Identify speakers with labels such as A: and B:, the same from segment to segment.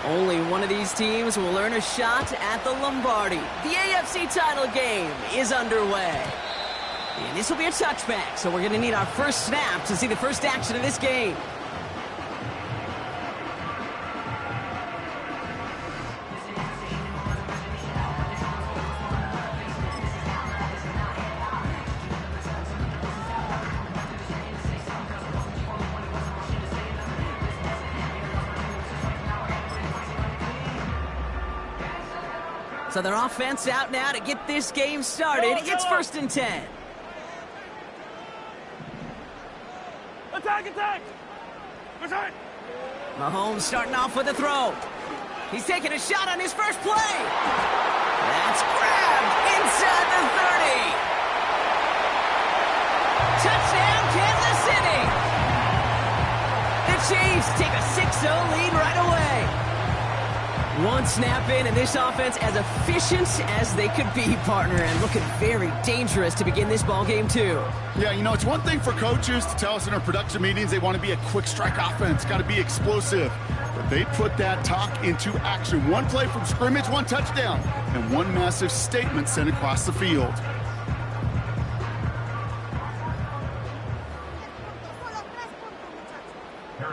A: Only one of these teams will earn a shot at the Lombardi. The AFC title game is underway. And this will be a touchback, so we're going to need our first snap to see the first action of this game. So their offense out now to get this game started. It's 1st and 10.
B: Attack, attack! Attack!
A: Mahomes starting off with a throw. He's taking a shot on his first play. That's grabbed inside the 30. Touchdown, Kansas City. The Chiefs take a 6-0 lead right away. One snap in, and this offense as efficient as they could be, partner, and looking very dangerous to begin this ball game too.
C: Yeah, you know, it's one thing for coaches to tell us in our production meetings they want to be a quick strike offense, got to be explosive. But they put that talk into action. One play from scrimmage, one touchdown, and one massive statement sent across the field.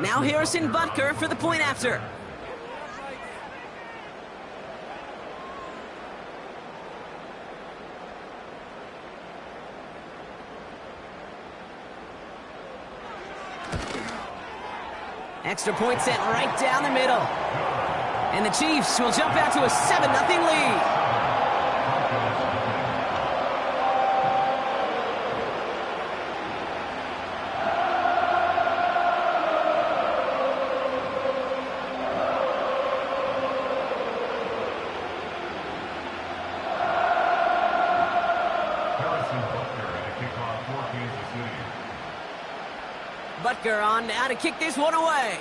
A: Now Harrison Butker for the point after. Extra point sent right down the middle. And the Chiefs will jump out to a 7-0 lead. Butker on now to kick this one away.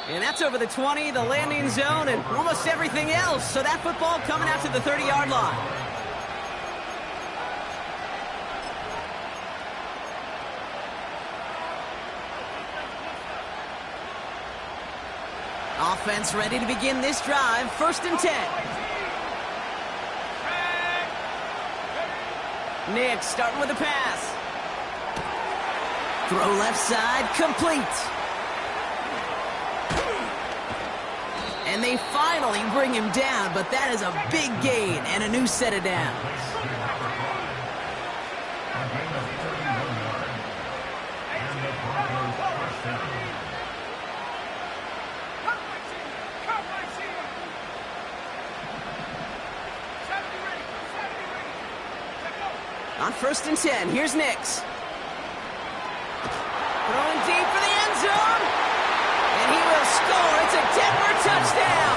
A: And that's over the 20, the landing zone, and almost everything else. So that football coming out to the 30-yard line. Offense ready to begin this drive. 1st and 10. Nick starting with a pass. Throw left side, complete. And they finally bring him down, but that is a big gain and a new set of downs. On 1st and 10, here's Nix. Throwing deep for the end zone. And he will score. It's a Denver touchdown.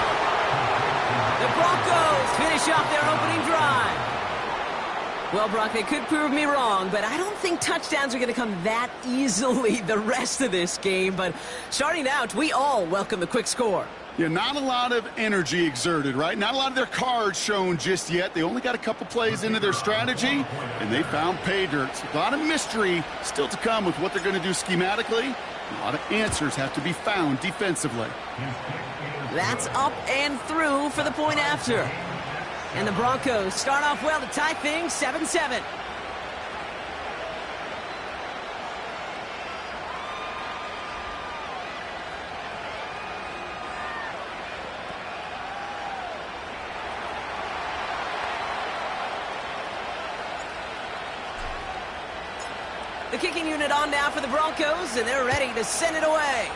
A: The Broncos finish off their opening drive. Well, Brock, they could prove me wrong, but I don't think touchdowns are going to come that easily the rest of this game. But starting out, we all welcome the quick score.
C: Yeah, not a lot of energy exerted, right? Not a lot of their cards shown just yet. They only got a couple plays into their strategy, and they found pay dirt. A lot of mystery still to come with what they're going to do schematically. A lot of answers have to be found defensively.
A: That's up and through for the point after. And the Broncos start off well to tie things 7-7. The kicking unit on now for the Broncos, and they're ready to send it away.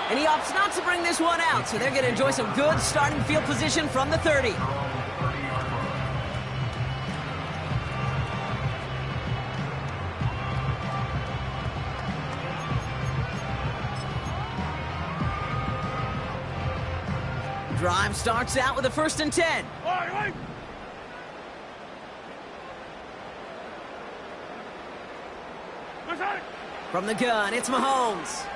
A: And he opts not to bring this one out, so they're going to enjoy some good starting field position from the 30. Drive starts out with a 1st and 10. From the gun, it's Mahomes.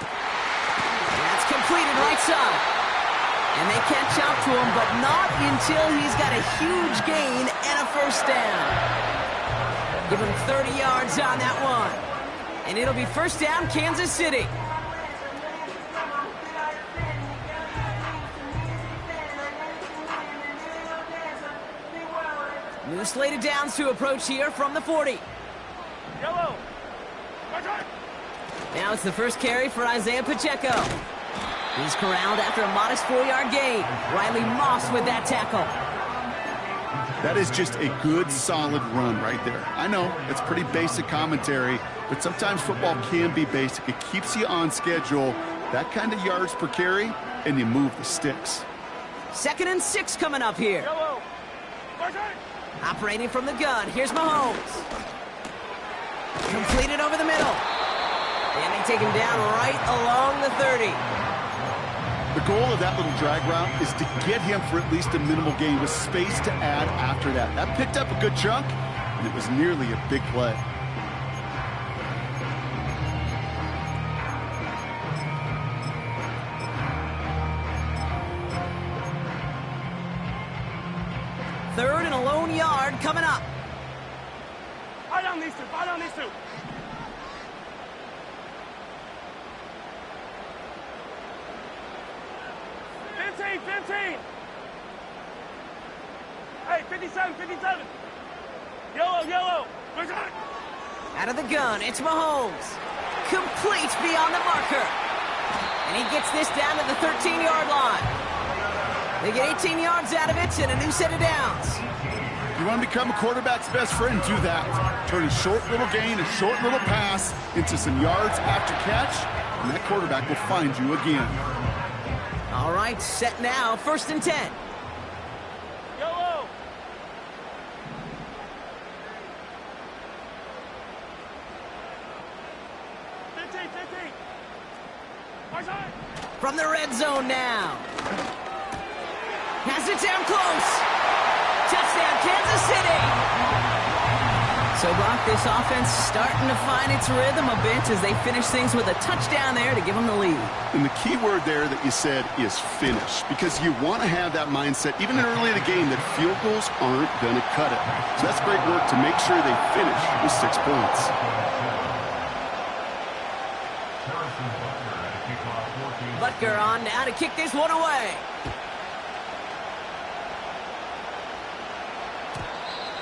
A: That's completed right side. And they catch up to him, but not until he's got a huge gain and a 1st down. Give him 30 yards on that one. And it'll be first down, Kansas City. New slated downs to approach here from the 40.
B: Yellow.
A: Now it's the first carry for Isaiah Pacheco. He's corralled after a modest 4-yard gain. Riley Moss with that tackle.
C: That is just a good, solid run right there. I know, it's pretty basic commentary, but sometimes football can be basic. It keeps you on schedule. That kind of yards per carry, and you move the sticks.
A: 2nd and 6 coming up here.
B: Yellow.
A: Operating from the gun, here's Mahomes. Completed over the middle. And they take him down right along the 30.
C: The goal of that little drag route is to get him for at least a minimal gain with space to add after that. That picked up a good chunk, and it was nearly a big play.
A: Third and a lone yard coming up.
B: Buy down these two. Buy down these two. Hey, 57, 57. Yellow.
A: Out of the gun, it's Mahomes. Complete beyond the marker. And he gets this down to the 13-yard line. They get 18 yards out of it and a new set of downs.
C: You want to become a quarterback's best friend, do that. Turn a short little gain, a short little pass into some yards after catch, and that quarterback will find you again.
A: All right, set now, 1st and 10.
B: Yellow.
A: From the red zone now. Has it down close. Touchdown, Kansas City. So, Brock, this offense starting to find its rhythm a bit as they finish things with a touchdown there to give them the lead.
C: And the key word there that you said is finish, because you want to have that mindset, even early in the game, that field goals aren't going to cut it. So that's great work to make sure they finish with 6 points.
A: Butker on now to kick this one away.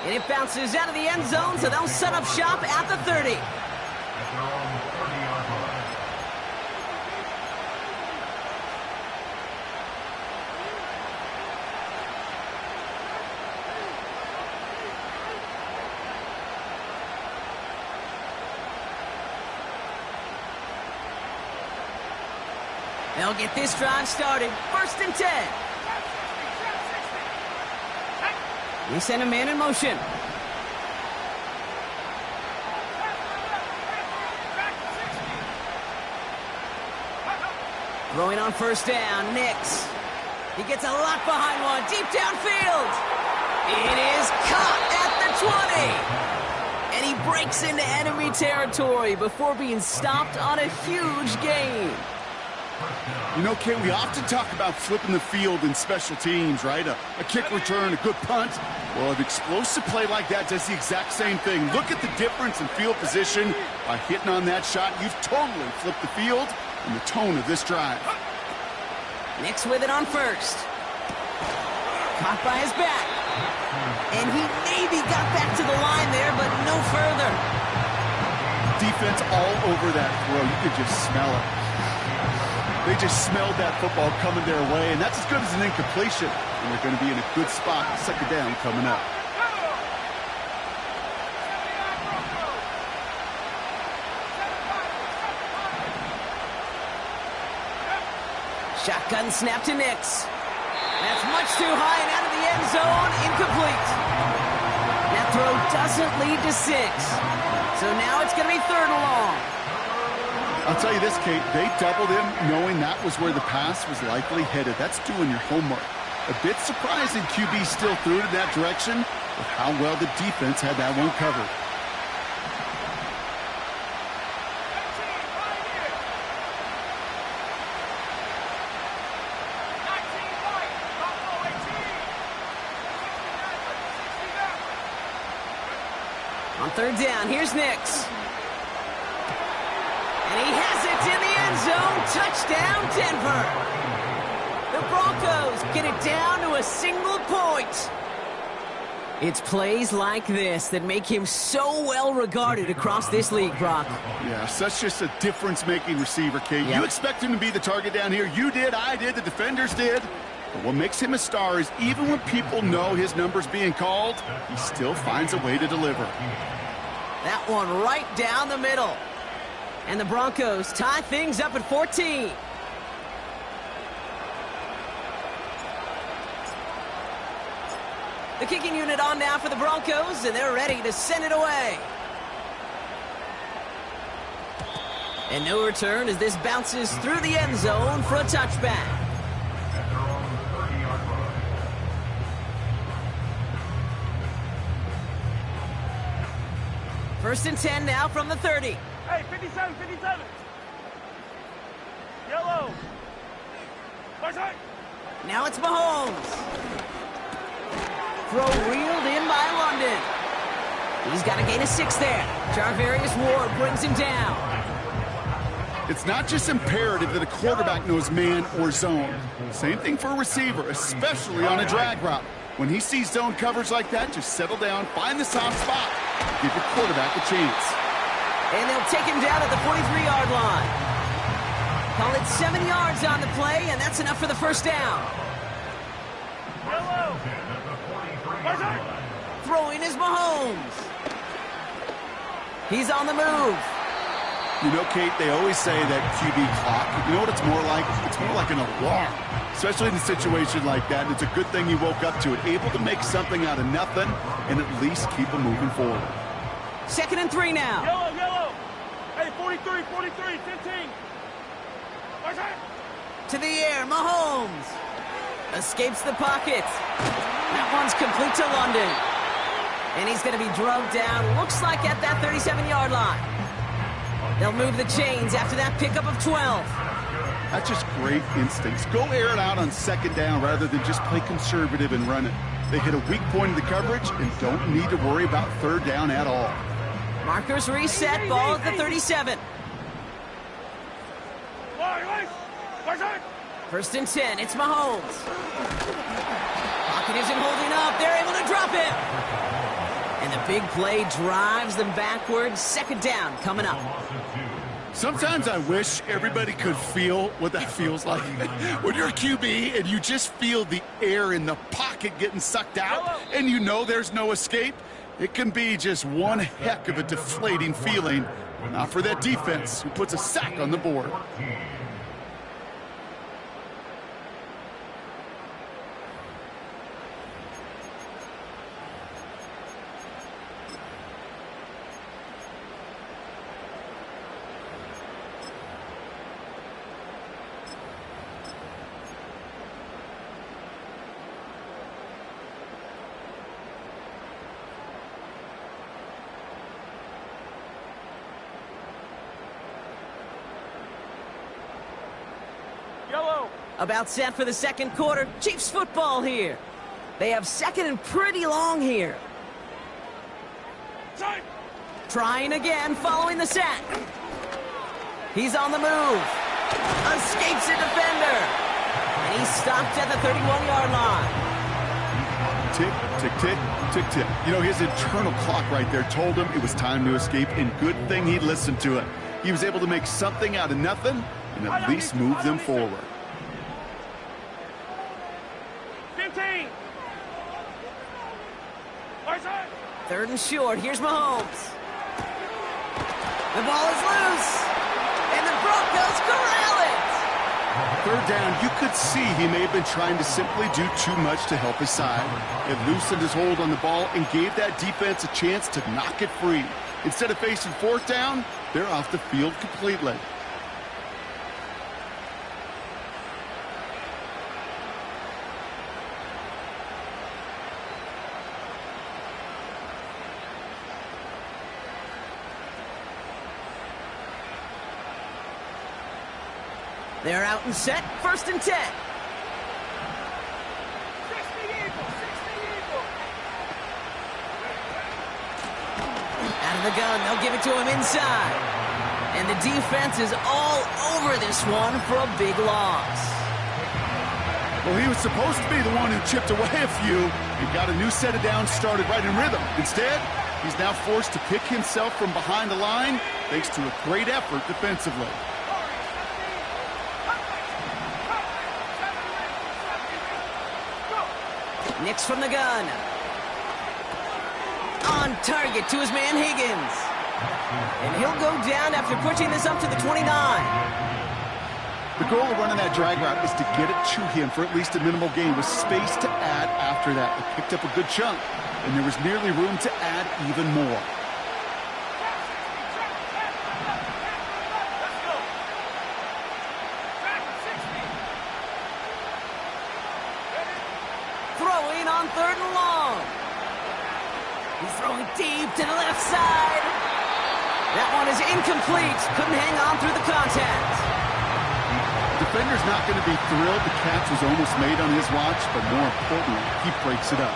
A: And it bounces out of the end zone, so they'll set up shop at the 30. They'll get this drive started. 1st and 10. They send a man in motion. Throwing on 1st down, Nix. He gets a lot behind one, deep downfield. It is caught at the 20. And he breaks into enemy territory before being stopped on a huge gain.
C: You know, Kate, we often talk about flipping the field in special teams, right? A kick return, a good punt. Well, an explosive play like that does the exact same thing. Look at the difference in field position. By hitting on that shot, you've totally flipped the field and the tone of this drive.
A: Nix with it on 1st. Caught by his back. And he maybe got back to the line there, but no further.
C: Defense all over that throw. You could just smell it. They just smelled that football coming their way, and that's as good as an incompletion. And they're going to be in a good spot. 2nd down coming up.
A: Shotgun snap to Nix. That's much too high and out of the end zone. Incomplete. That throw doesn't lead to 6. So now it's going to be 3rd and long.
C: I'll tell you this, Kate, they doubled him knowing that was where the pass was likely headed. That's doing your homework. A bit surprising QB still threw it in that direction with how well the defense had that one covered.
A: On third down, here's Nix. And he has it in the end zone. Touchdown, Denver. The Broncos get it down to a single point. It's plays like this that make him so well regarded across this league, Brock.
C: Yeah, such just a difference-making receiver, Kate.
A: Yep.
C: You expect him to be the target down here. You did, I did, the defenders did. But what makes him a star is even when people know his number's being called, he still finds a way to deliver.
A: That one right down the middle. And the Broncos tie things up at 14. The kicking unit on now for the Broncos, and they're ready to send it away. And no return as this bounces through the end zone for a touchback. First and 10 now from the 30.
B: Hey, 57, 57. Yellow. Right side.
A: Now it's Mahomes. Throw reeled in by London. He's got to gain a 6 there. Jarvarius Ward brings him down.
C: It's not just imperative that a quarterback knows man or zone. Same thing for a receiver, especially on a drag route. When he sees zone coverage like that, just settle down, find the soft spot, give your quarterback a chance.
A: And they'll take him down at the 43-yard line. Call it 7 yards on the play, and that's enough for the first down.
B: Yellow. Right side.
A: Throwing is Mahomes. He's on the move.
C: You know, Kate, they always say that QB clock, you know what it's more like? It's more like an alarm, especially in a situation like that. And it's a good thing you woke up to it, able to make something out of nothing and at least keep them moving forward.
A: 2nd and 3 now.
B: Yellow, yellow. Hey, 43, 43, 15. Right side.
A: To the air, Mahomes. Escapes the pocket. That one's complete to London. And he's going to be drugged down, looks like at that 37-yard line. They'll move the chains after that pickup of 12.
C: That's just great instincts. Go air it out on 2nd down rather than just play conservative and run it. They hit a weak point in the coverage and don't need to worry about 3rd down at all.
A: Markers reset, ball at the 37.
B: Right side.
A: 1st and 10, it's Mahomes. Pocket isn't holding up, they're able to drop him. And the big play drives them backwards. 2nd down coming up.
C: Sometimes I wish everybody could feel what that feels like. When you're a QB and you just feel the air in the pocket getting sucked out and you know there's no escape, it can be just one heck of a deflating feeling. Not for that defense who puts a sack on the board.
B: Yellow.
A: About set for the 2nd quarter. Chiefs football here. They have 2nd and pretty long here.
B: Side.
A: Trying again following the sack. He's on the move. Escapes a defender. And he's stopped at the 31-yard line.
C: Tick, tick, tick, tick, tick. You know, his internal clock right there told him it was time to escape, and good thing he listened to it. He was able to make something out of nothing and at least move them forward.
B: 15. Right side.
A: 3rd and short. Here's Mahomes. The ball is loose. And the Broncos corral it.
C: 3rd down, you could see he may have been trying to simply do too much to help his side. It loosened his hold on the ball and gave that defense a chance to knock it free. Instead of facing 4th down, they're off the field completely.
A: They're out and set. 1st and 10.
B: 60 eagle. 60 eagle.
A: Out of the gun, they'll give it to him inside. And the defense is all over this one for a big loss.
C: Well, he was supposed to be the one who chipped away a few. He got a new set of downs started right in rhythm. Instead, he's now forced to pick himself from behind the line thanks to a great effort defensively.
A: Nix from the gun. On target to his man Higgins. And he'll go down after pushing this up to the 29.
C: The goal of running that drag route is to get it to him for at least a minimal gain with space to add after that. They picked up a good chunk, and there was nearly room to add even more.
A: Throwing on 3rd and long. He's throwing deep to the left side. That one is incomplete. Couldn't hang on through the contact.
C: Defender's not going to be thrilled the catch was almost made on his watch, but more importantly, he breaks it up.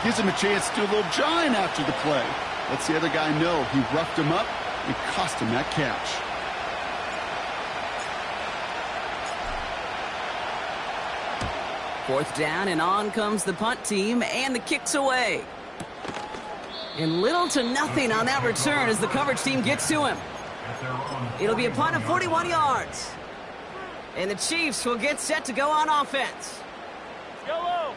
C: Gives him a chance to do a little jawing after the play. Lets the other guy know he roughed him up and cost him that catch.
A: Fourth down, and on comes the punt team, and the kick's away. And little to nothing on that return as the coverage team gets to him. It'll be a punt of 41 yards. And the Chiefs will get set to go on offense.
B: Yellow.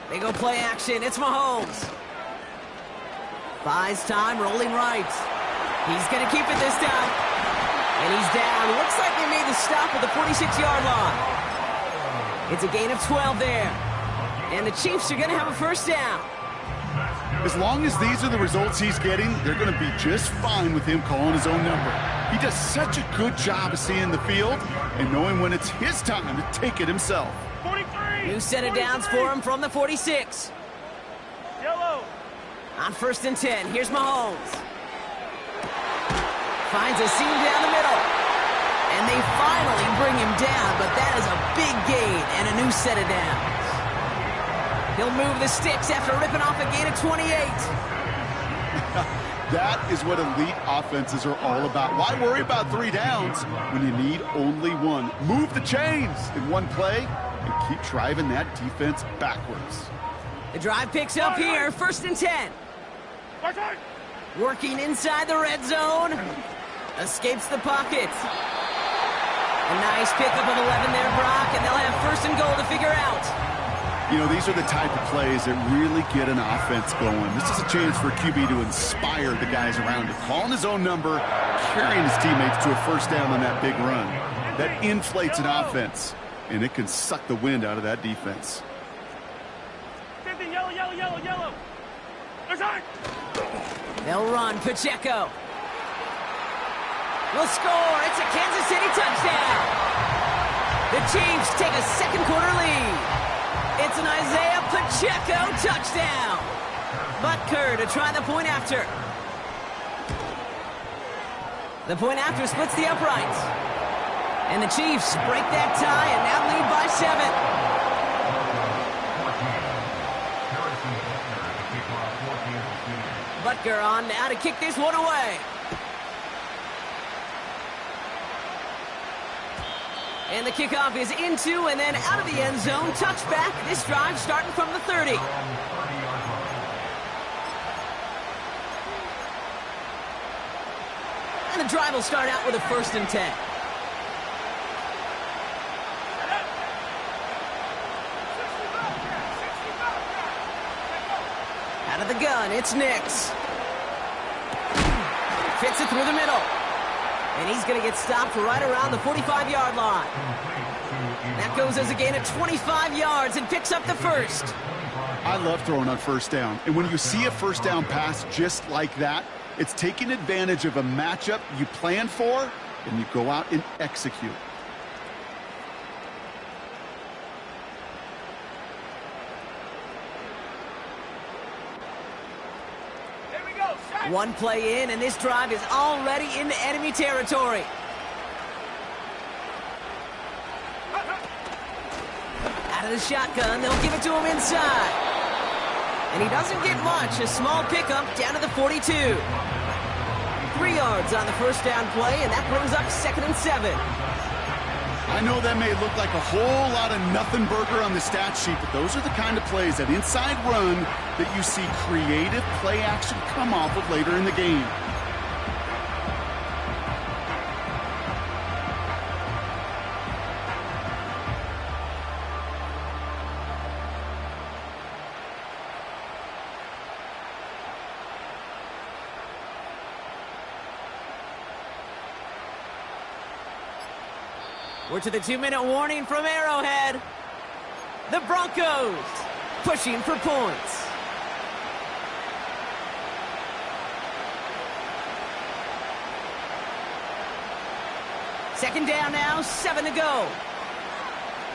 A: They go play action. It's Mahomes. Buys time, rolling right. He's going to keep it this time. And he's down. Looks like they made the stop at the 46-yard line. It's a gain of 12 there. And the Chiefs are going to have a first down.
C: As long as these are the results he's getting, they're going to be just fine with him calling his own number. He does such a good job of seeing the field and knowing when it's his time to take it himself.
B: 43.
A: New set of downs for him from the 46.
B: Yellow.
A: On 1st and 10, here's Mahomes. Finds a seam down the middle. And they finally bring him down, but that is a big gain and a new set of downs. He'll move the sticks after ripping off a gain of 28.
C: That is what elite offenses are all about. Why worry about 3 downs when you need only one? Move the chains in one play and keep driving that defense backwards.
A: The drive picks up here, 1st and 10. Working inside the red zone. Escapes the pocket. A nice pickup of 11 there, Brock, and they'll have 1st and goal to figure out.
C: You know, these are the type of plays that really get an offense going. This is a chance for QB to inspire the guys around him. Calling his own number, carrying his teammates to a first down on that big run. That inflates an offense, and it can suck the wind out of that defense.
B: Yellow, yellow, yellow, yellow.
A: They'll run. Pacheco will score. It's a Kansas City touchdown. The Chiefs take a second quarter lead. It's an Isaiah Pacheco touchdown. Butker to try the point after. The point after splits the uprights. And the Chiefs break that tie and now lead by 7. Butker on now to kick this one away. And the kickoff is into and then out of the end zone. Touchback. This drive starting from the 30. And the drive will start out with a 1st and 10. Out of the gun, it's Nix. Fits it through the middle. And he's going to get stopped right around the 45-yard line. That goes as a gain of 25 yards and picks up the 1st.
C: I love throwing on 1st down. And when you see a 1st down pass just like that, it's taking advantage of a matchup you plan for, and you go out and execute.
A: One play in, and this drive is already into enemy territory. Out of the shotgun, they'll give it to him inside. And he doesn't get much. A small pickup down to the 42. 3 yards on the first down play, and that brings up 2nd and 7.
C: I know that may look like a whole lot of nothing burger on the stat sheet, but those are the kind of plays, that inside run, that you see creative play action come off of later in the game.
A: We're to the 2-minute warning from Arrowhead. The Broncos pushing for points. Second down now, 7 to go.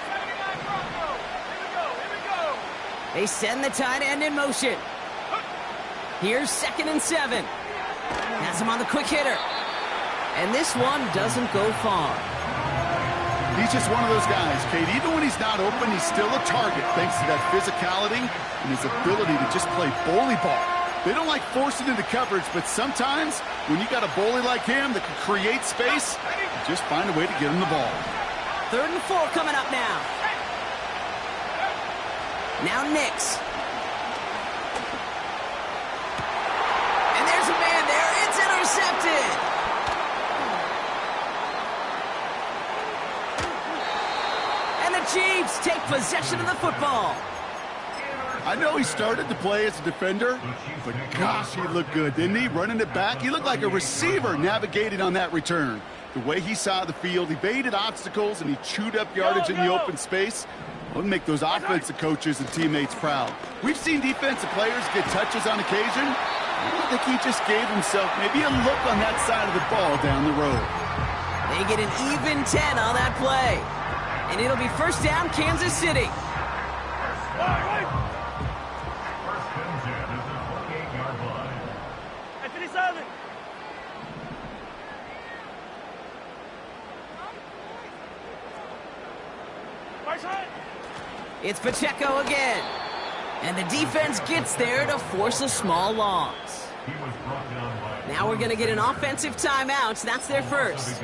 B: 79 Broncos. Here we go.
A: They send the tight end in motion. Here's 2nd and 7. Has him on the quick hitter. And this one doesn't go far.
C: He's just one of those guys, Kate. Even when he's not open, he's still a target thanks to that physicality and his ability to just play bully ball. They don't like forcing into coverage, but sometimes when you got a bully like him that can create space, you just find a way to get him the ball.
A: 3rd and 4 coming up now. Now Nix. And there's a man there. It's intercepted. Chiefs take possession of the football.
C: I know he started to play as a defender, but gosh, he looked good, didn't he? Running it back, he looked like a receiver navigating on that return. The way he saw the field, he baited obstacles, and he chewed up yardage in the open space. Would make those offensive coaches and teammates proud. We've seen defensive players get touches on occasion. I think he just gave himself maybe a look on that side of the ball down the road.
A: They get an even 10 on that play. And it'll be first down, Kansas City.
D: First and 10 at the 28-yard line.
B: At 57.
A: It's Pacheco again. And the defense gets there to force a small loss. Now we're going to get an offensive timeout. That's their first.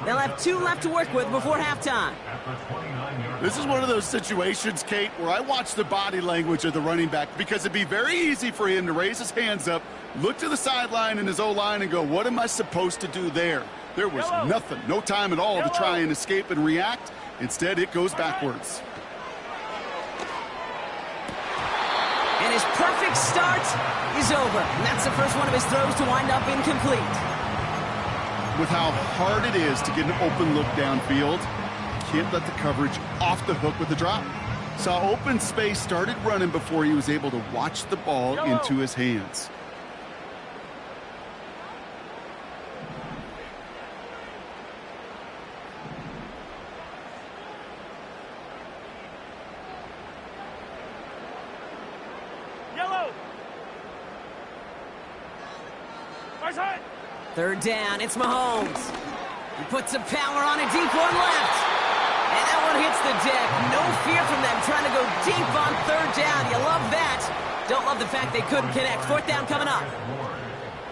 A: They'll have 2 left to work with before halftime.
C: This is one of those situations, Kate, where I watch the body language of the running back because it'd be very easy for him to raise his hands up, look to the sideline in his O-line and go, what am I supposed to do there? There was nothing, no time at all to try and escape and react. Instead, it goes backwards.
A: And his perfect start is over. And that's the first one of his throws to wind up incomplete.
C: With how hard it is to get an open look downfield, can't let the coverage off the hook with the drop. Saw open space, started running before he was able to watch the ball into his hands.
B: Yellow.
A: 3rd down, it's Mahomes. He puts some power on a deep one left. And that one hits the deck. No fear from them trying to go deep on 3rd down. You love that. Don't love the fact they couldn't connect. 4th down coming up.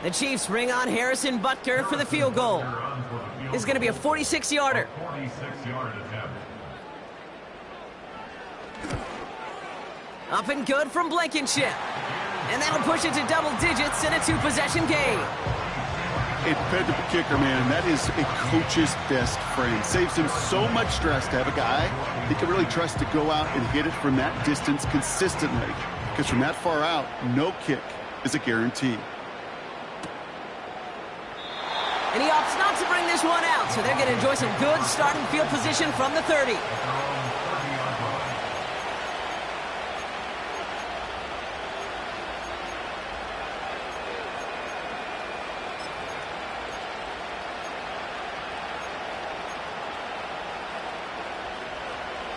A: The Chiefs bring on Harrison Butker for the field goal. This is going to be a 46-yarder.
D: 46-yard attempt.
A: Up and good from Blankenship. And that'll push it to double digits in a 2-possession game.
C: A dependable kicker, man. That is a coach's best friend. Saves him so much stress to have a guy he can really trust to go out and hit it from that distance consistently. Because from that far out, no kick is a guarantee.
A: And he opts not to bring this one out, so they're going to enjoy some good starting field position from the 30.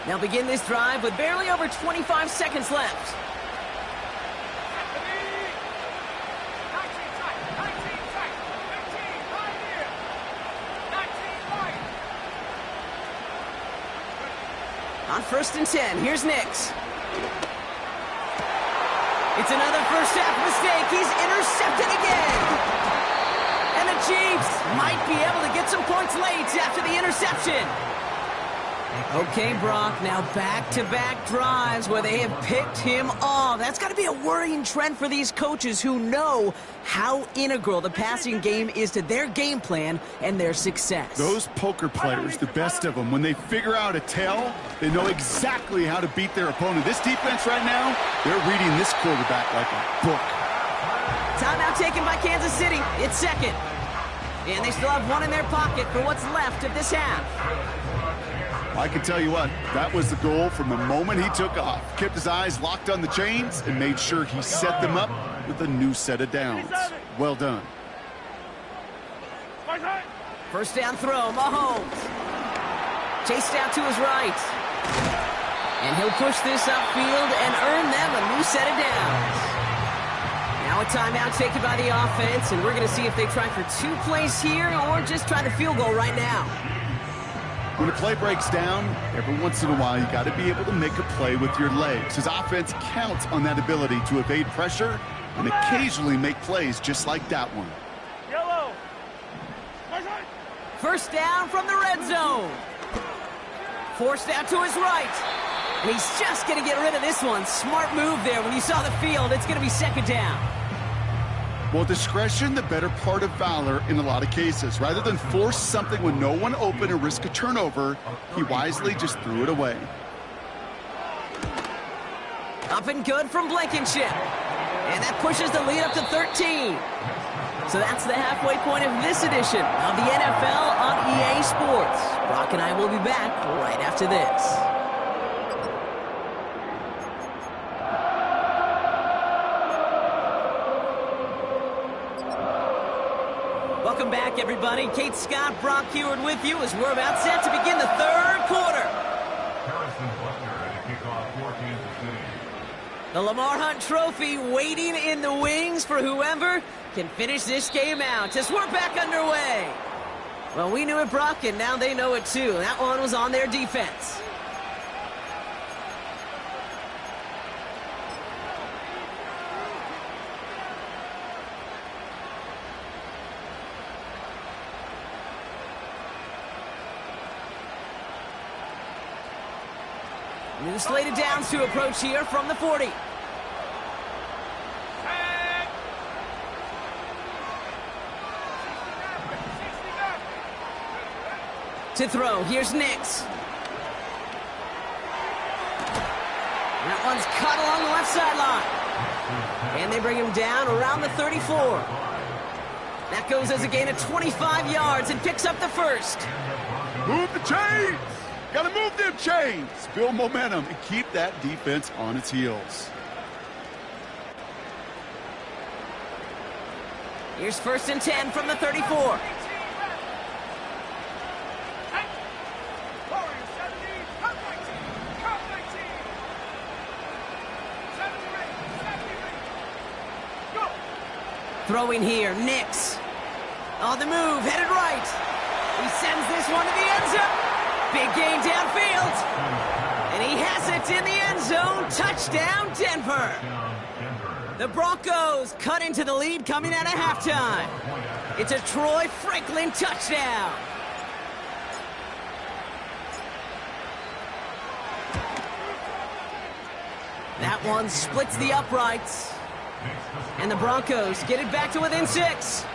A: They'll begin this drive with barely over 25 seconds left. On 1st and 10, here's Nix. It's another first half mistake. He's intercepted again. And the Chiefs might be able to get some points late after the interception. Okay, Brock, now back-to-back drives where they have picked him off. That's got to be a worrying trend for these coaches who know how integral the passing game is to their game plan and their success.
C: Those poker players, the best of them, when they figure out a tell, they know exactly how to beat their opponent. This defense right now, they're reading this quarterback like a book.
A: Timeout taken by Kansas City. It's second. And they still have one in their pocket for what's left of this half.
C: I can tell you what, that was the goal from the moment he took off. Kept his eyes locked on the chains and made sure he set them up with a new set of downs. Well done.
A: First down throw, Mahomes. Chased out to his right. And he'll push this upfield and earn them a new set of downs. Now a timeout taken by the offense, and we're going to see if they try for 2 plays here or just try the field goal right now.
C: When a play breaks down, every once in a while, you got to be able to make a play with your legs. His offense counts on that ability to evade pressure and occasionally make plays just like that one.
B: Yellow.
A: First down from the red zone. Forced out to his right. And he's just going to get rid of this one. Smart move there. When you saw the field, it's going to be second down.
C: Well, discretion, the better part of valor in a lot of cases. Rather than force something with no one open and risk a turnover, he wisely just threw it away.
A: Up and good from Blankenship. And that pushes the lead up to 13. So that's the halfway point of this edition of the NFL on EA Sports. Brock and I will be back right after this. Welcome back, everybody. Kate Scott, Brock Heward with you as we're about set to begin the third quarter. The Lamar Hunt Trophy waiting in the wings for whoever can finish this game out as we're back underway. Well, we knew it, Brock, and now they know it too. That one was on their defense. New slated downs to approach here from the 40. To throw, here's Nix. That one's cut along the left sideline. And they bring him down around the 34. That goes as a gain of 25 yards and picks up the first.
C: Move the chains! Gotta move them chains! Build momentum and keep that defense on its heels.
A: Here's first and 10 from the 34. Throwing here, Nix. On the move, headed right. He sends this one to the end zone. Big gain downfield. And he has it in the end zone. Touchdown, Denver. The Broncos cut into the lead coming out of halftime. It's a Troy Franklin touchdown. That one splits the uprights. And the Broncos get it back to within 6.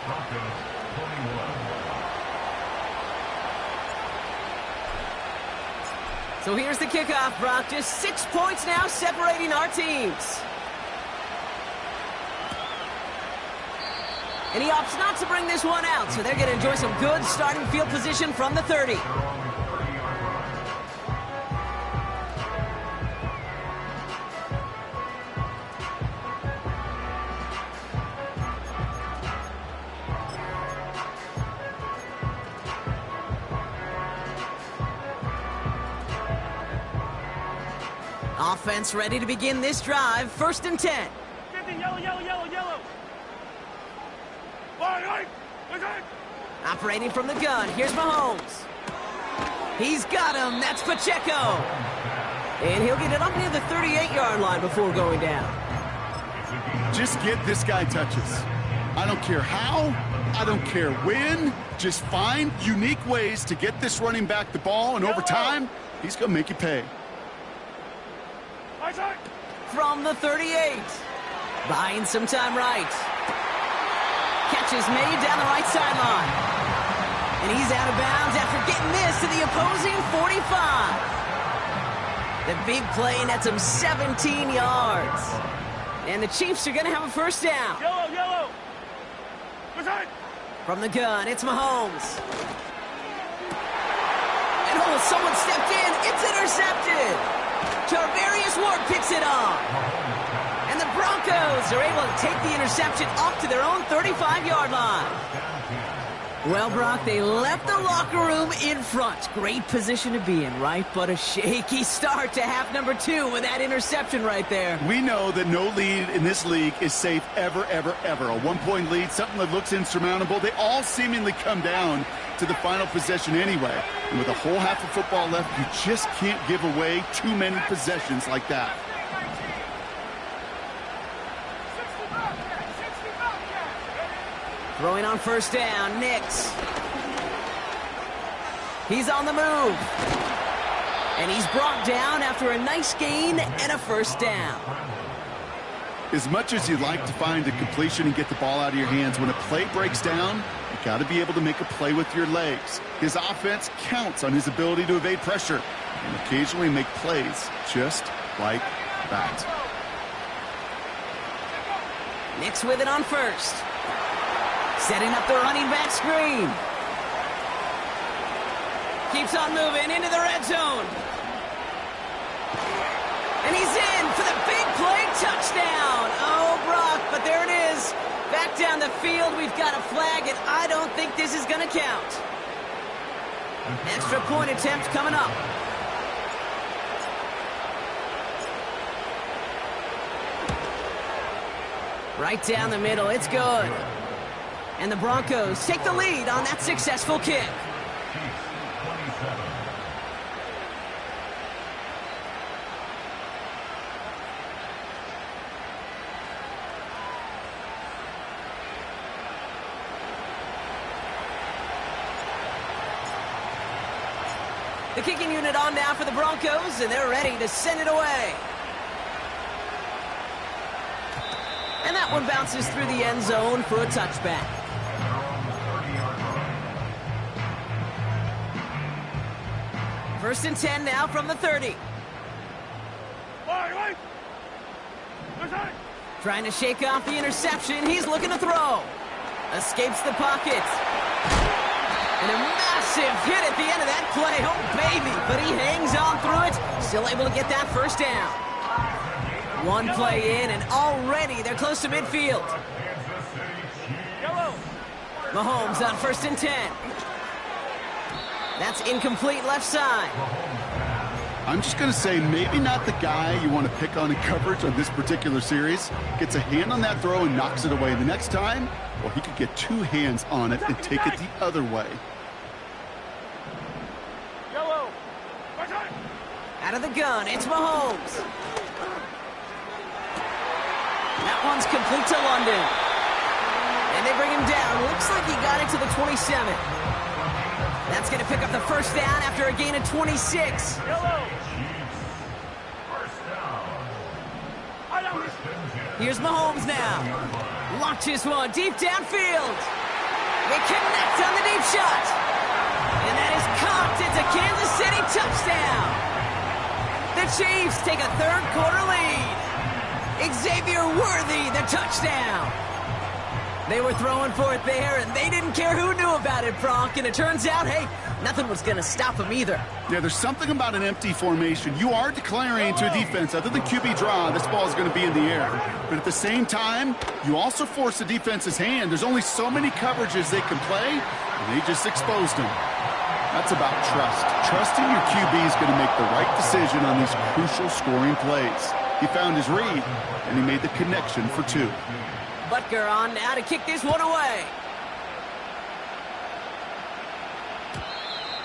A: So here's the kickoff, Brock. Just 6 points now separating our teams. And he opts not to bring this one out, so they're going to enjoy some good starting field position from the 30. Offense ready to begin this drive. First and 10.
B: 50, yellow.
A: Operating from the gun. Here's Mahomes. He's got him. That's Pacheco. And he'll get it up near the 38-yard line before going down.
C: Just get this guy touches. I don't care how, I don't care when. Just find unique ways to get this running back the ball, and over time, he's going to make you pay.
A: From the 38. Buying some time right. Catch is made down the right sideline. And he's out of bounds after getting this to the opposing 45. The big play nets him 17 yards. And the Chiefs are going to have a first down.
B: Yellow.
A: From the gun, it's Mahomes. And oh, someone stepped in. It's intercepted. Tarvarius Ward picks it off. And the Broncos are able to take the interception off to their own 35-yard line. Well, Brock, they left the locker room in front. Great position to be in, right? But a shaky start to half number 2 with that interception right there.
C: We know that no lead in this league is safe ever, ever, ever. A one-point lead, something that looks insurmountable. They all seemingly come down to the final possession anyway. And with a whole half of football left, you just can't give away too many possessions like that.
A: Throwing on first down, Nix. He's on the move. And he's brought down after a nice gain and a first down.
C: As much as you'd like to find a completion and get the ball out of your hands, when a play breaks down, you got to be able to make a play with your legs. His offense counts on his ability to evade pressure and occasionally make plays just like that.
A: Nix with it on first. Setting up the running back screen. Keeps on moving into the red zone. And he's in for the big play touchdown. Oh, Brock, but there it is. Back down the field, we've got a flag, and I don't think this is going to count. Extra point attempt coming up. Right down the middle, it's good. And the Broncos take the lead on that successful kick. The kicking unit on now for the Broncos, and they're ready to send it away. And that one bounces through the end zone for a touchback. First and 10 now from the 30. Trying to shake off the interception. He's looking to throw. Escapes the pocket. And a massive hit at the end of that play. Oh, baby. But he hangs on through it. Still able to get that first down. One play in, and already they're close to midfield. Mahomes on first and 10. That's incomplete left side.
C: I'm just going to say maybe not the guy you want to pick on in coverage on this particular series. Gets a hand on that throw and knocks it away. The next time, well, he could get 2 hands on it and take it the other way.
A: Out of the gun, it's Mahomes. That one's complete to London. And they bring him down. Looks like he got it to the 27. That's going to pick up the first down after a gain of 26. Here's Mahomes now. Launches one deep downfield. They connect on the deep shot. And that is caught. It's a Kansas City touchdown. The Chiefs take a third-quarter lead. Xavier Worthy, the touchdown. They were throwing for it there, and they didn't care who knew about it, Bronk. And it turns out, hey, nothing was going to stop them either.
C: Yeah, there's something about an empty formation. You are declaring to a defense, other than QB draw, this ball is going to be in the air. But at the same time, you also force the defense's hand. There's only so many coverages they can play, and they just exposed them. That's about trust. Trusting your QB is going to make the right decision on these crucial scoring plays. He found his read, and he made the connection for 2.
A: Butker on now to kick this one away.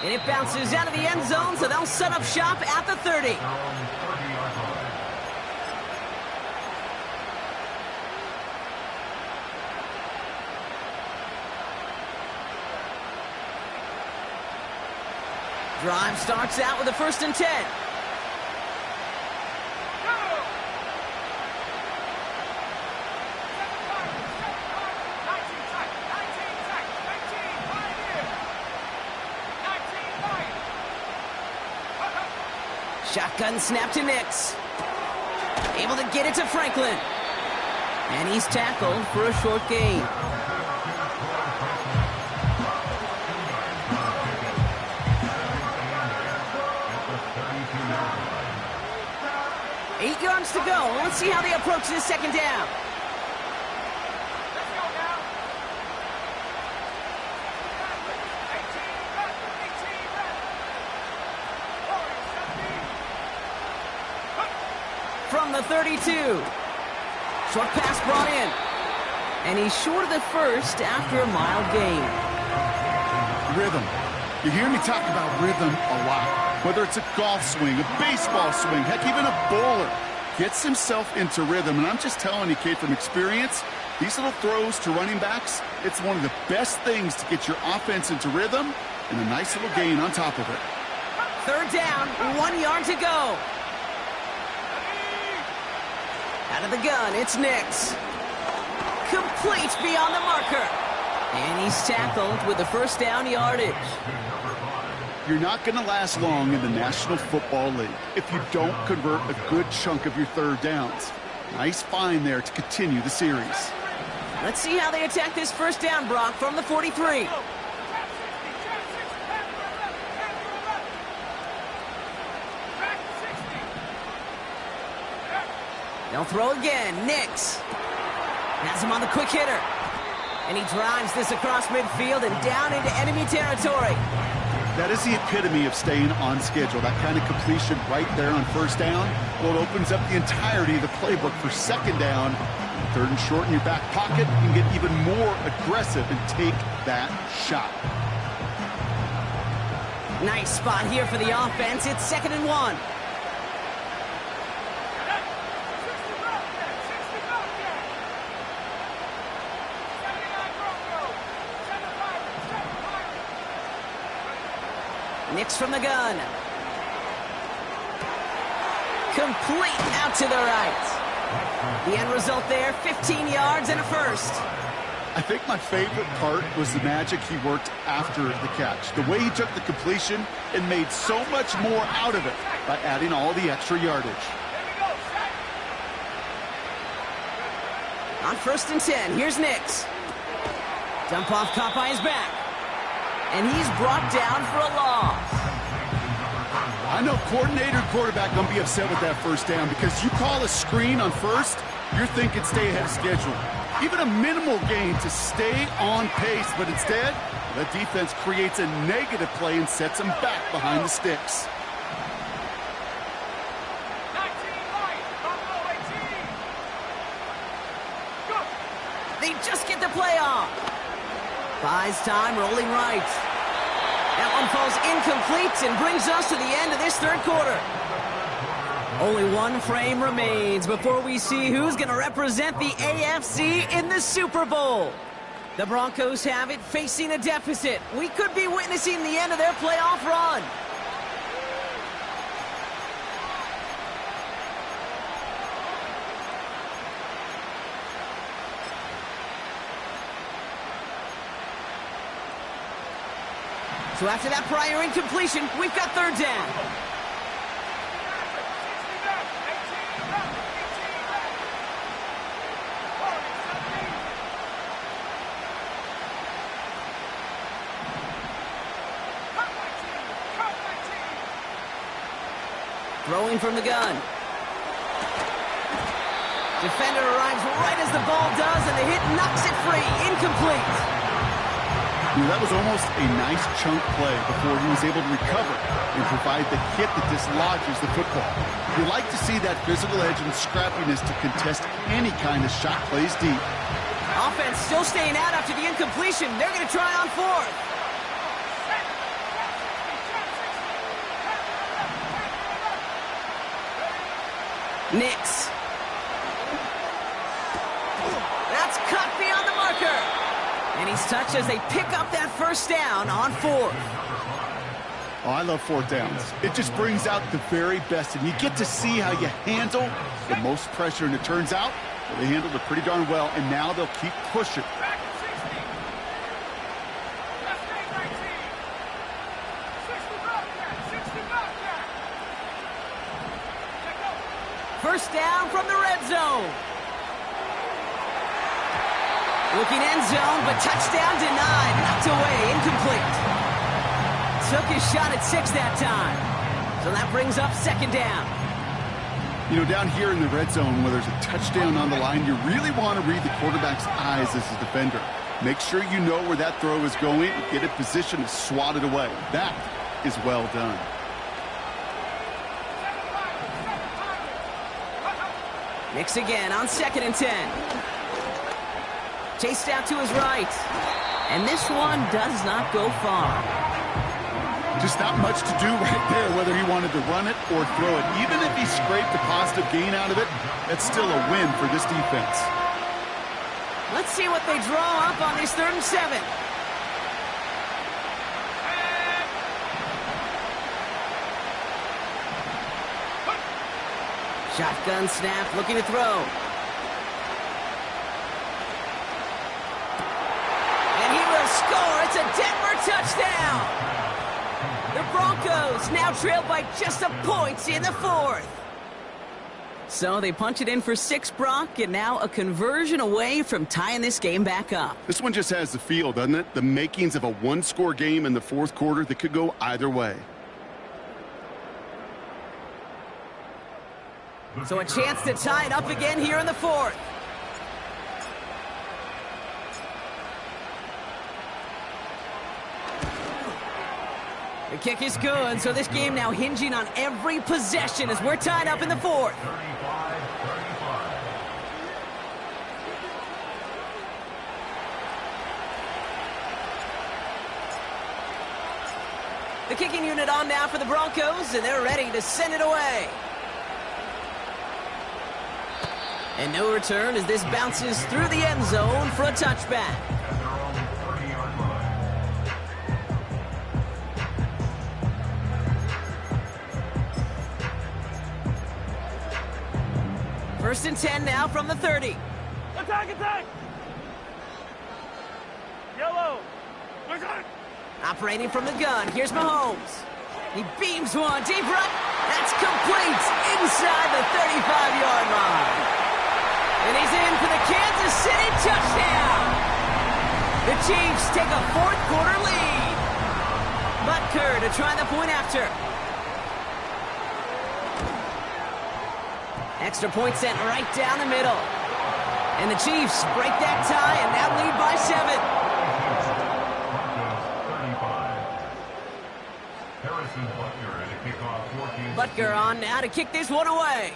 A: And it bounces out of the end zone, so they'll set up shop at the 30. Drive starts out with a 1st and 10. Shotgun snap to Nix. Able to get it to Franklin. And he's tackled for a short gain. Eight yards to go. Let's see how they approach this 2nd down. From the 32. Short pass brought in. And he's short of the 1st after a mild gain.
C: Rhythm. You hear me talk about rhythm a lot. Whether it's a golf swing, a baseball swing, heck, even a bowler. Gets himself into rhythm. And I'm just telling you, Kate, from experience, these little throws to running backs, it's one of the best things to get your offense into rhythm and a nice little gain on top of it.
A: 3rd down, 1 yard to go. Out of the gun, it's Nix. Complete beyond the marker. And he's tackled with the 1st down yardage.
C: You're not going to last long in the National Football League if you don't convert a good chunk of your 3rd downs. Nice find there to continue the series.
A: Let's see how they attack this 1st down, Brock, from the 43. They'll throw again. Nix has him on the quick hitter. And he drives this across midfield and down into enemy territory.
C: That is the epitome of staying on schedule. That kind of completion right there on 1st down. Well, it opens up the entirety of the playbook for 2nd down. 3rd and short in your back pocket. You can get even more aggressive and take that shot.
A: Nice spot here for the offense. It's 2nd and 1. Nix from the gun. Complete out to the right. The end result there, 15 yards and a 1st.
C: I think my favorite part was the magic he worked after the catch. The way he took the completion and made so much more out of it by adding all the extra yardage.
A: On 1st and 10, here's Nix. Dump off caught by his back. And he's brought down for a loss.
C: I know coordinator and quarterback going to be upset with that 1st down because you call a screen on 1st, you're thinking stay ahead of schedule. Even a minimal gain to stay on pace, but instead, the defense creates a negative play and sets them back behind the sticks.
A: They just get the play off. Buys time, rolling right. That one falls incomplete and brings us to the end of this 3rd quarter. Only one frame remains before we see who's going to represent the AFC in the Super Bowl. The Broncos have it, facing a deficit. We could be witnessing the end of their playoff run. So after that prior incompletion, we've got 3rd down. Throwing from the gun. Defender arrives right as the ball does, and the hit knocks it free. Incomplete.
C: That was almost a nice chunk play before he was able to recover and provide the hit that dislodges the football. You like to see that physical edge and scrappiness to contest any kind of shot plays deep.
A: Offense still staying out after the incompletion. They're going to try on 4th. Nix. That's cut beyond the marker. And he's touched as they pick up that 1st down on 4th.
C: Oh, I love fourth downs. It just brings out the very best, and you get to see how you handle the most pressure, and it turns out well, they handled it pretty darn well, and now they'll keep pushing.
B: Back at 60. Let's take 19. 60 Bobcat. 60 Bobcat. Check out.
A: First down from the red zone. Looking end zone, but touchdown denied. Knocked away, incomplete. Took his shot at 6 that time. So that brings up second down.
C: You know, down here in the red zone where there's a touchdown on the line, you really want to read the quarterback's eyes as a defender. Make sure you know where that throw is going and get in position to swat it away. That is well done.
A: Nix again on 2nd and 10. Chased out to his right. And this one does not go far.
C: Just not much to do right there, whether he wanted to run it or throw it. Even if he scraped a positive gain out of it, that's still a win for this defense.
A: Let's see what they draw up on this 3rd and 7. Shotgun snap, looking to throw. And he will score. It's a Denver touchdown. The Broncos now trail by just a point in the 4th. So they punch it in for 6, Brock, and now a conversion away from tying this game back up.
C: This one just has the feel, doesn't it? The makings of a one-score game in the 4th quarter that could go either way.
A: So a chance to tie it up again here in the 4th. The kick is good, so this game now hinging on every possession as we're tied up in the 4th.
D: 35-35.
A: The kicking unit on now for the Broncos, and they're ready to send it away. And no return as this bounces through the end zone for a touchback.
D: At their own 30-yard line.
A: First and 10 now from the 30.
B: Attack, attack. Yellow. Attack.
A: Operating from the gun, here's Mahomes. He beams one deep right. That's complete inside the 35-yard line. And he's in for the Kansas City touchdown. The Chiefs take a 4th quarter lead. Butker to try the point after. Extra point sent right down the middle. And the Chiefs break that tie and now lead by 7.
D: Harrison Butker at a kickoff 14.
A: Butker on now to kick this one away.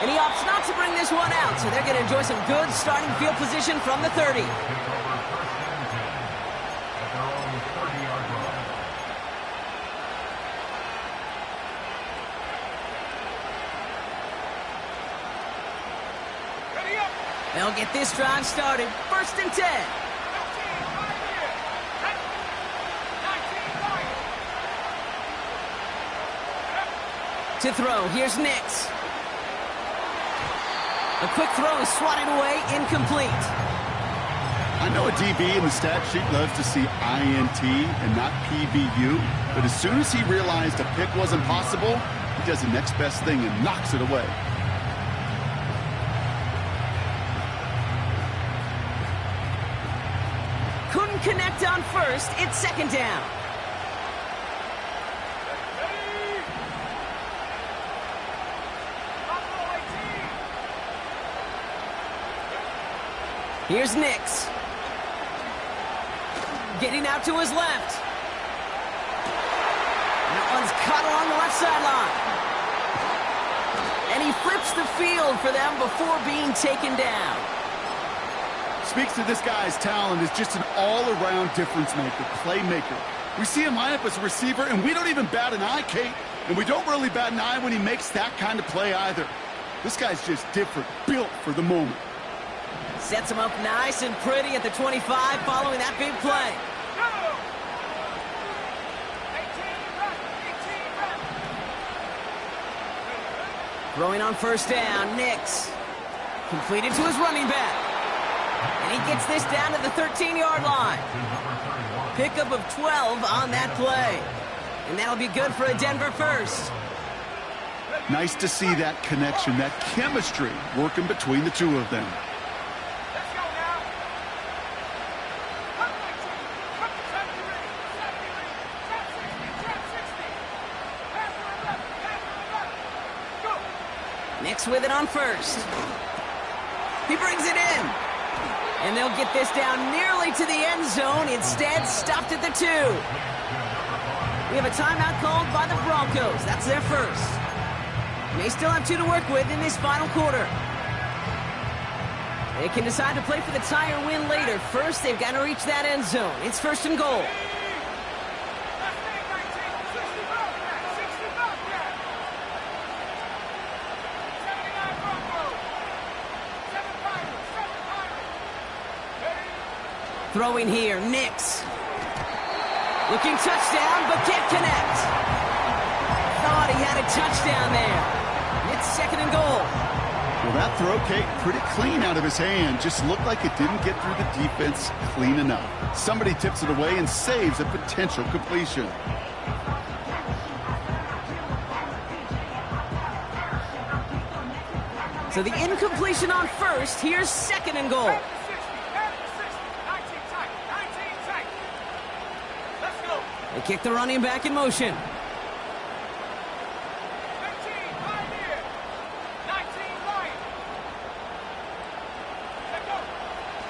A: And he opts not to bring this one out, so they're going to enjoy some good starting field position from the 30.
D: Take over 1st and 10 at their own 30-yard line.
B: Ready up.
A: They'll get this drive started. 1st and 10.
B: 19 right here. 19 right.
A: To throw, here's Nix. A quick throw is swatted away, incomplete.
C: I know a DB in the stat sheet loves to see INT and not PBU, but as soon as he realized a pick wasn't possible, he does the next best thing and knocks it away.
A: Couldn't connect on 1st, it's 2nd down.
B: Ready. Buffalo 18.
A: Here's Nix. Getting out to his left. That one's caught along the left sideline. And he flips the field for them before being taken down.
C: Speaks to this guy's talent as just an all-around difference maker, playmaker. We see him line up as a receiver, and we don't even bat an eye, Kate. And we don't really bat an eye when he makes that kind of play either. This guy's just different, built for the moment.
A: Sets him up nice and pretty at the 25 following that big play. Throwing on first down, Nix. Completed to his running back. And he gets this down to the 13-yard line. Pickup of 12 on that play. And that'll be good for a Denver first.
C: Nice to see that connection, that chemistry working between the two of them.
B: Let's go now.
A: Nix with it on first. He brings it in. And they'll get this down nearly to the end zone. Instead, stopped at the 2. We have a timeout called by the Broncos. That's their first. They still have 2 to work with in this final quarter. They can decide to play for the tie or win later. First, they've got to reach that end zone. It's first and goal. Throwing here, Nix. Looking touchdown, but can't connect. Thought he had a touchdown there. It's second and goal.
C: Well, that throw, Kate, pretty clean out of his hand. Just looked like it didn't get through the defense clean enough. Somebody tips it away and saves a potential completion.
A: So the incompletion on first. Here's second and goal. They kick the running back in motion.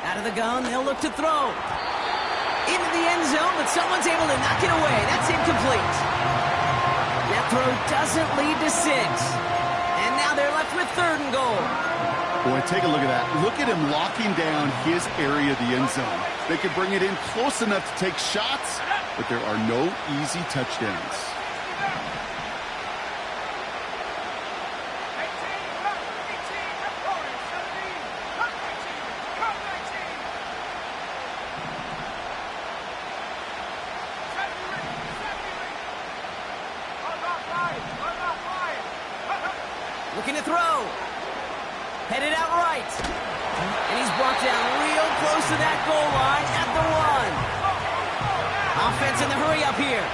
A: Out of the gun, they'll look to throw. Into the end zone, but someone's able to knock it away. That's incomplete. That throw doesn't lead to 6. And now they're left with third and goal.
C: Boy, take a look at that. Look at him locking down his area of the end zone. They could bring it in close enough to take shots, but there are no easy touchdowns.
A: Looking to throw. Headed out right. And he's brought down real close to that goal line at the 1. Offense in the hurry up here.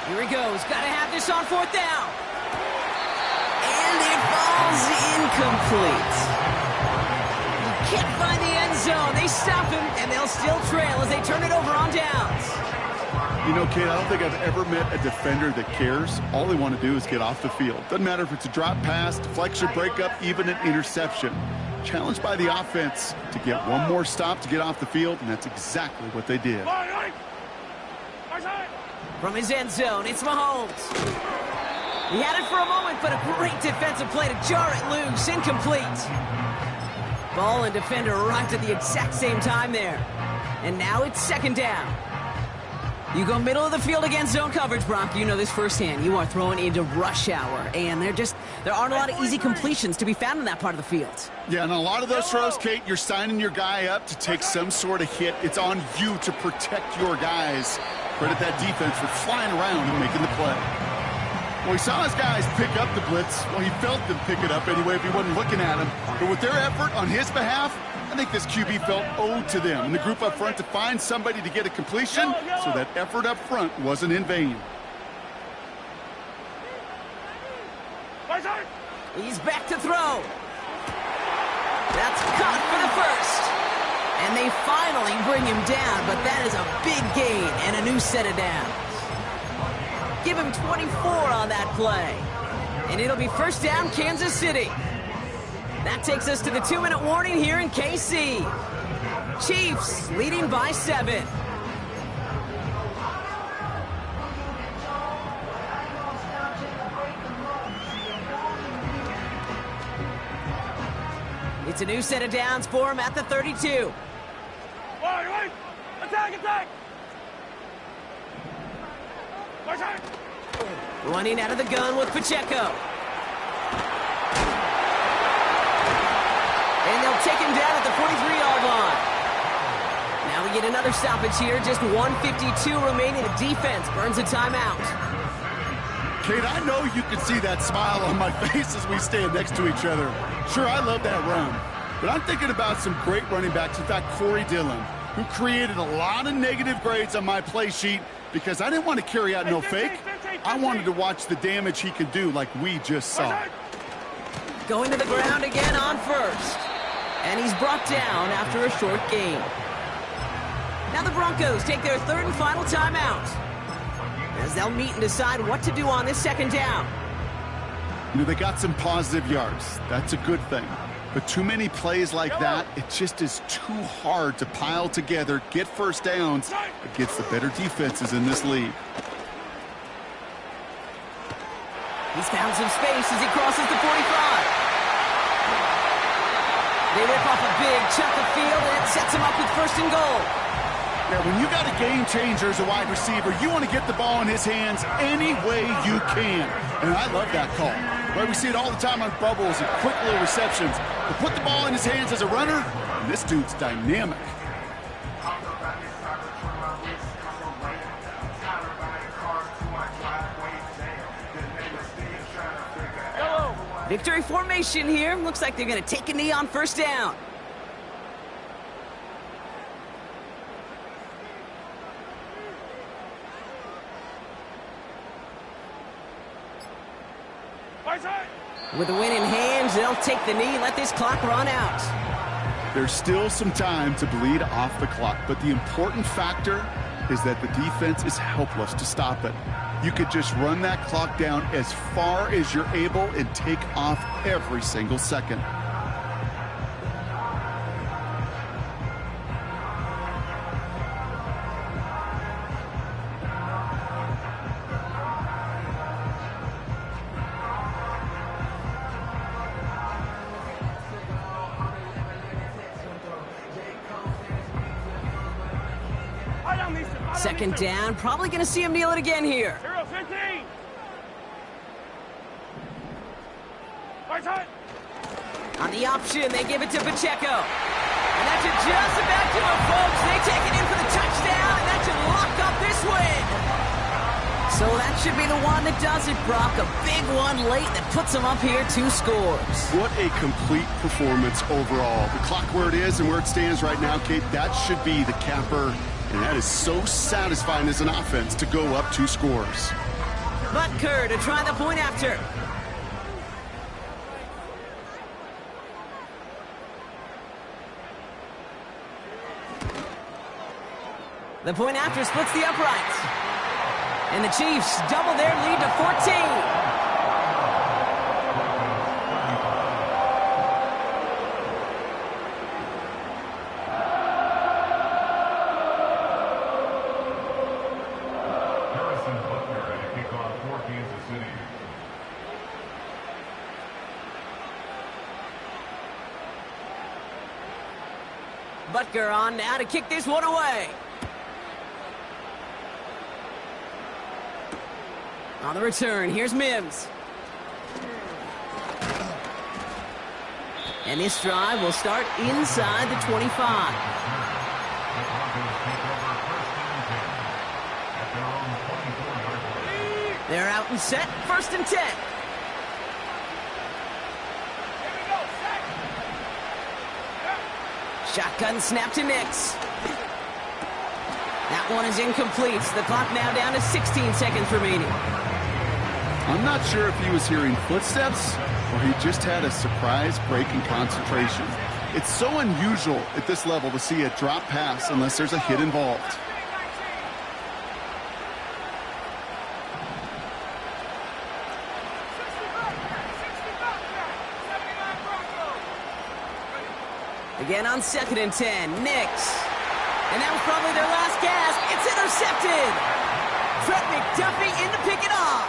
A: Here he goes. Got to have this on 4th down. And it falls incomplete. Can't find the end zone. They stop him, and they'll still trail as they turn it over on downs.
C: You know, Kate, I don't think I've ever met a defender that cares. All they want to do is get off the field. Doesn't matter if it's a drop pass, deflection, breakup, even an interception. Challenged by the offense to get one more stop to get off the field, and that's exactly what they did.
A: From his end zone, it's Mahomes. He had it for a moment, but a great defensive play to jar it loose. Incomplete. Ball and defender arrived at the exact same time there. And now it's second down. You go middle of the field against zone coverage, Brock. You know this firsthand. You are throwing into rush hour, and there aren't a lot of easy completions to be found in that part of the field.
C: Yeah, and a lot of those throws, Kate, you're signing your guy up to take some sort of hit. It's on you to protect your guys. Credit that defense for flying around and making the play. Well, he saw his guys pick up the blitz. Well, he felt them pick it up anyway if he wasn't looking at him. But with their effort on his behalf, I think this QB felt owed to them and the group up front to find somebody to get a completion, so that effort up front wasn't in vain.
A: He's back to throw. That's caught for the first. And they finally bring him down, but that is a big gain and a new set of downs. Give him 24 on that play. And it'll be first down, Kansas City. That takes us to the 2-minute warning here in KC. Chiefs leading by 7. It's a new set of downs for him at the 32.
B: Attack, attack! Right side!
A: Running out of the gun with Pacheco. And they'll take him down at the 43-yard line. Now we get another stoppage here. Just 1:52 remaining. The defense burns a timeout.
C: Kate, I know you can see that smile on my face as we stand next to each other. Sure, I love that run. But I'm thinking about some great running backs. In fact, Corey Dillon, who created a lot of negative grades on my play sheet because I didn't want to carry out no fake. I wanted to watch the damage he could do like we just saw.
A: Going to the ground again on first. And he's brought down after a short gain. Now the Broncos take their third and final timeout, as they'll meet and decide what to do on this second down.
C: You know, they got some positive yards. That's a good thing. But too many plays like that, it just is too hard to pile together, get first downs against the better defenses in this league.
A: He's found some space as he crosses the 45. They rip off a big chunk of field, and it sets him up with first and goal.
C: Yeah, when you got a game changer as a wide receiver, you want to get the ball in his hands any way you can. And I love that call. Right, we see it all the time on bubbles and quick little receptions. To put the ball in his hands as a runner, and this dude's dynamic.
A: Victory formation here. Looks like they're going to take a knee on first down. With the win in hand, they'll take the knee, let this clock run out.
C: There's still some time to bleed off the clock, but the important factor is that the defense is helpless to stop it. You could just run that clock down as far as you're able and take off every single second.
A: Second down, probably going to see him kneel it again here.
B: 0-15. Right side.
A: On the option, they give it to Pacheco. And that should just about do it, folks. They take it in for the touchdown, and that should lock up this win. So that should be the one that does it, Brock. A big one late that puts them up here 2 scores.
C: What a complete performance overall. The clock where it is and where it stands right now, Kate, that should be the capper. And that is so satisfying as an offense to go up 2 scores.
A: Butker to try the point after. The point after splits the uprights. And the Chiefs double their lead to 14. Butker on now to kick this one away. On the return, here's Mims. And this drive will start inside the 25. They're out and set, first and 10. Shotgun snap to Nix. That one is incomplete. The clock now down to 16 seconds remaining.
C: I'm not sure if he was hearing footsteps or he just had a surprise break in concentration. It's so unusual at this level to see a drop pass unless there's a hit involved.
A: Again on 2nd and 10, Nix. And that was probably their last gasp. It's intercepted. Trent McDuffie in to pick it off.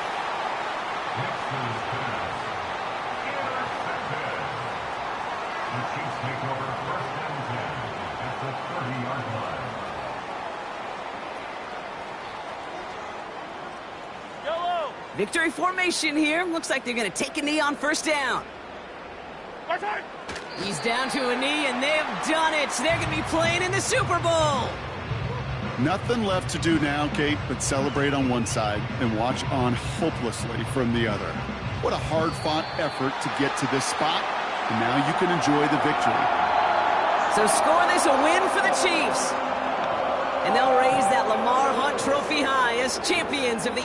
A: Victory formation here. Looks like they're going to take a knee on first down.
B: Right side.
A: He's down to a knee, and they've done it. They're going to be playing in the Super Bowl.
C: Nothing left to do now, Kate, but celebrate on one side and watch on hopelessly from the other. What a hard-fought effort to get to this spot, and now you can enjoy the victory.
A: So scoreless, a win for the Chiefs. And they'll raise that Lamar Hunt Trophy high as champions of the